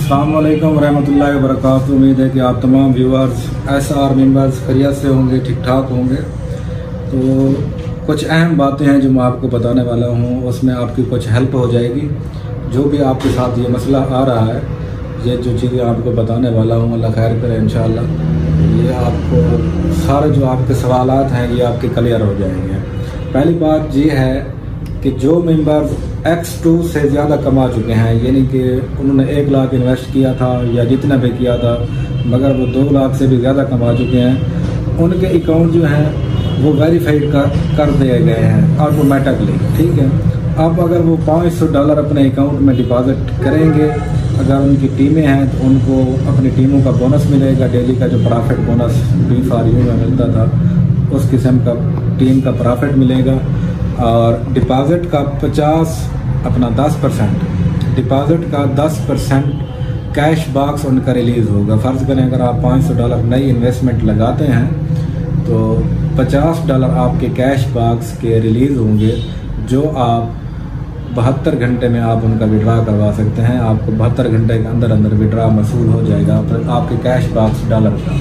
अस्सलाम वालेकुम रहमतुल्लाहि व बरकातुहू। उम्मीद है कि आप तमाम व्यूअर्स SR मेंबर्स खैरियत से होंगे, ठीक ठाक होंगे। तो कुछ अहम बातें हैं जो मैं आपको बताने वाला हूँ, उसमें आपकी कुछ हेल्प हो जाएगी। जो भी आपके साथ ये मसला आ रहा है, ये जो चीज़ें आपको बताने वाला हूँ, अल्लाह खैर करे इंशाअल्लाह। ये आपको सारे जो आपके सवालात हैं ये आपके क्लियर हो जाएंगे। पहली बात ये है कि जो मेंबर्स X2 से ज़्यादा कमा चुके हैं, यानी कि उन्होंने 1 लाख इन्वेस्ट किया था या जितना भी किया था, मगर वो 2 लाख से भी ज़्यादा कमा चुके हैं, उनके अकाउंट जो हैं वो वेरीफाइड कर दिए गए हैं ऑटोमेटिकली। ठीक है, अब अगर वो $500 अपने अकाउंट में डिपॉजिट करेंगे, अगर उनकी टीमें हैं तो उनको अपनी टीमों का बोनस मिलेगा। डेली का जो प्रॉफिट बोनस B4U में मिलता था, उस किस्म का टीम का प्रॉफिट मिलेगा। और डिपॉजिट का 10% डिपॉजिट का 10% कैश बॉक्स उनका रिलीज़ होगा। फ़र्ज़ करें अगर आप $500 नई इन्वेस्टमेंट लगाते हैं तो $50 आपके कैश बॉक्स के रिलीज़ होंगे, जो आप 72 घंटे में आप उनका विड्रा करवा सकते हैं। आपको 72 घंटे के अंदर अंदर विड्रा मसूल हो जाएगा आपके कैश बॉक्स डॉलर का।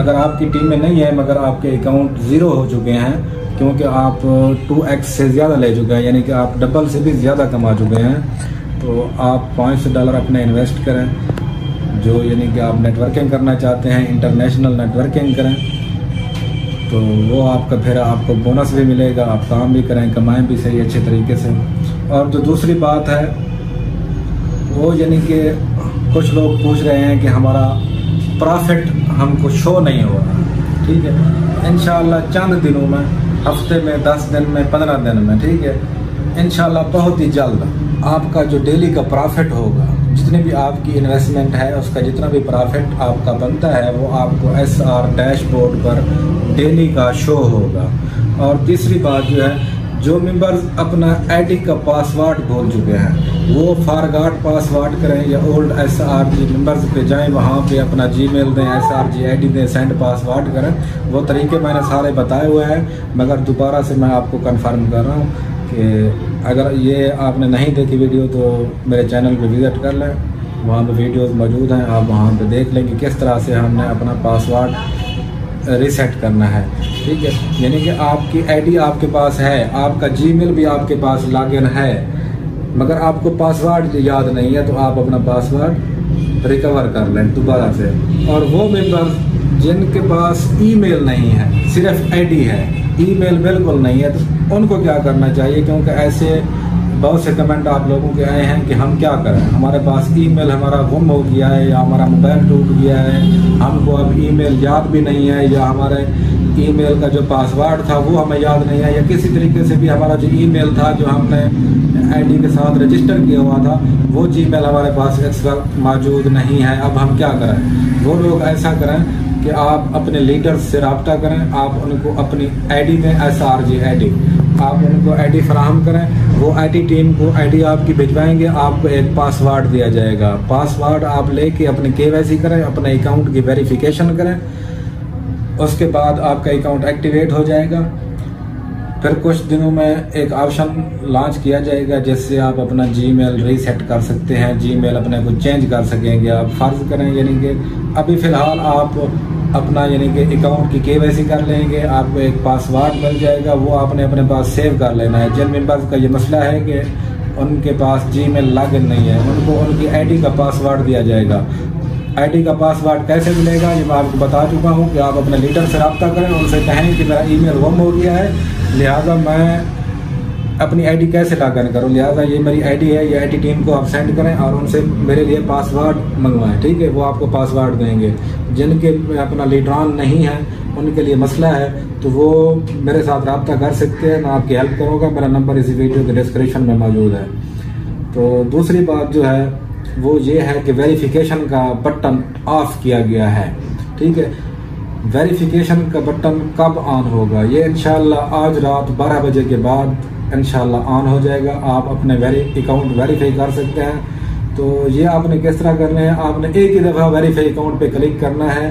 अगर आपकी टीम में नहीं है मगर आपके अकाउंट ज़ीरो हो चुके हैं, क्योंकि आप 2x से ज़्यादा ले चुके हैं, यानी कि आप डबल से भी ज़्यादा कमा चुके हैं, तो आप $500 अपने इन्वेस्ट करें। जो यानी कि आप नेटवर्किंग करना चाहते हैं, इंटरनेशनल नेटवर्किंग करें, तो वो आपका फिर आपको बोनस भी मिलेगा। आप काम भी करें, कमाएं भी सही अच्छे तरीके से। और जो दूसरी बात है वो यानी कि कुछ लोग पूछ रहे हैं कि हमारा प्रॉफिट हमको शो नहीं हो रहा। ठीक है, इंशाअल्लाह चंद दिनों में, हफ्ते में, 10 दिन में, 15 दिन में, ठीक है, इंशाअल्लाह बहुत ही जल्द आपका जो डेली का प्रॉफिट होगा, जितनी भी आपकी इन्वेस्टमेंट है उसका जितना भी प्रॉफिट आपका बनता है वो आपको SR डैशबोर्ड पर डेली का शो होगा। और तीसरी बात जो है, जो मेंबर्स अपना ID का पासवर्ड भूल चुके हैं वो फॉरगॉट पासवर्ड करें या ओल्ड SRG मेंबर्स पे जाएं, वहाँ पे अपना Gmail दें, SRG ID दें, सेंड पासवर्ड करें। वो तरीके मैंने सारे बताए हुए हैं, मगर दोबारा से मैं आपको कंफर्म कर रहा हूँ कि अगर ये आपने नहीं देखी वीडियो तो मेरे चैनल पे विज़िट कर लें, वहाँ पे वीडियोस मौजूद हैं, आप वहाँ पे देख लें कि किस तरह से हमने अपना पासवर्ड रीसेट करना है। ठीक है, यानी कि आपकी ID आपके पास है, आपका Gmail भी आपके पास लॉगिन है, मगर आपको पासवर्ड याद नहीं है, तो आप अपना पासवर्ड रिकवर कर लें दोबारा से। और वो मेंबर जिनके पास ईमेल नहीं है, सिर्फ ID है, ईमेल बिल्कुल नहीं है, तो उनको क्या करना चाहिए? क्योंकि ऐसे बहुत से कमेंट आप लोगों के आए हैं कि हम क्या करें, हमारे पास ईमेल हमारा गुम हो गया है या हमारा मोबाइल टूट गया है, हमको अब ईमेल याद भी नहीं है, या हमारे ईमेल का जो पासवर्ड था वो हमें याद नहीं है, या किसी तरीके से भी हमारा जो ईमेल था जो हमने ID के साथ रजिस्टर किया हुआ था वो Gmail हमारे पास इस वक्त मौजूद नहीं है। अब हम क्या करें? वो लोग ऐसा करें कि आप अपने लीडर्स से रब्ता करें, आप उनको अपनी ID में SRG ID आप उनको ID फराहम करें, वो IT टीम को ID आपकी भिजवाएंगे, आपको एक पासवर्ड दिया जाएगा। पासवर्ड आप लेके अपने KYC करें, अपने अकाउंट की वेरिफिकेशन करें, उसके बाद आपका अकाउंट एक्टिवेट हो जाएगा। फिर कुछ दिनों में एक ऑप्शन लॉन्च किया जाएगा जिससे आप अपना Gmail रीसेट कर सकते हैं, Gmail अपने को चेंज कर सकेंगे। आप फर्ज करें यानी कि अभी फ़िलहाल आप अपना यानी कि अकाउंट की KYC कर लेंगे, आपको एक पासवर्ड मिल जाएगा, वो आपने अपने पास सेव कर लेना है। जिन मेंबर्स का ये मसला है कि उनके पास Gmail लॉगिन नहीं है, उनको उनकी ID का पासवर्ड दिया जाएगा। ID का पासवर्ड कैसे मिलेगा ये मैं आपको बता चुका हूँ कि आप अपने लीडर से रब्ता करें, उनसे कहें कि मेरा ईमेल गुम हो गया है, लिहाजा मैं अपनी ID कैसे लॉगिन करूँ, लिहाजा ये मेरी ID है, ये IT टीम को आप सेंड करें और उनसे मेरे लिए पासवर्ड मंगवाएं। ठीक है, वो आपको पासवर्ड देंगे। जिनके अपना लीडरान नहीं है, उनके लिए मसला है, तो वो मेरे साथ रब्ता कर सकते हैं, मैं आपकी हेल्प करूँगा। मेरा नंबर इसी वीडियो के डिस्क्रिप्शन में मौजूद है। तो दूसरी बात जो है वो ये है कि वेरिफिकेशन का बटन ऑफ किया गया है। ठीक है, वेरिफिकेशन का बटन कब ऑन होगा? ये इंशाल्लाह आज रात 12 बजे के बाद इंशाल्लाह ऑन हो जाएगा। आप अपने अकाउंट वेरीफाई कर सकते हैं। तो ये आपने किस तरह करना है, आपने एक ही दफ़ा वेरीफाई अकाउंट पे क्लिक करना है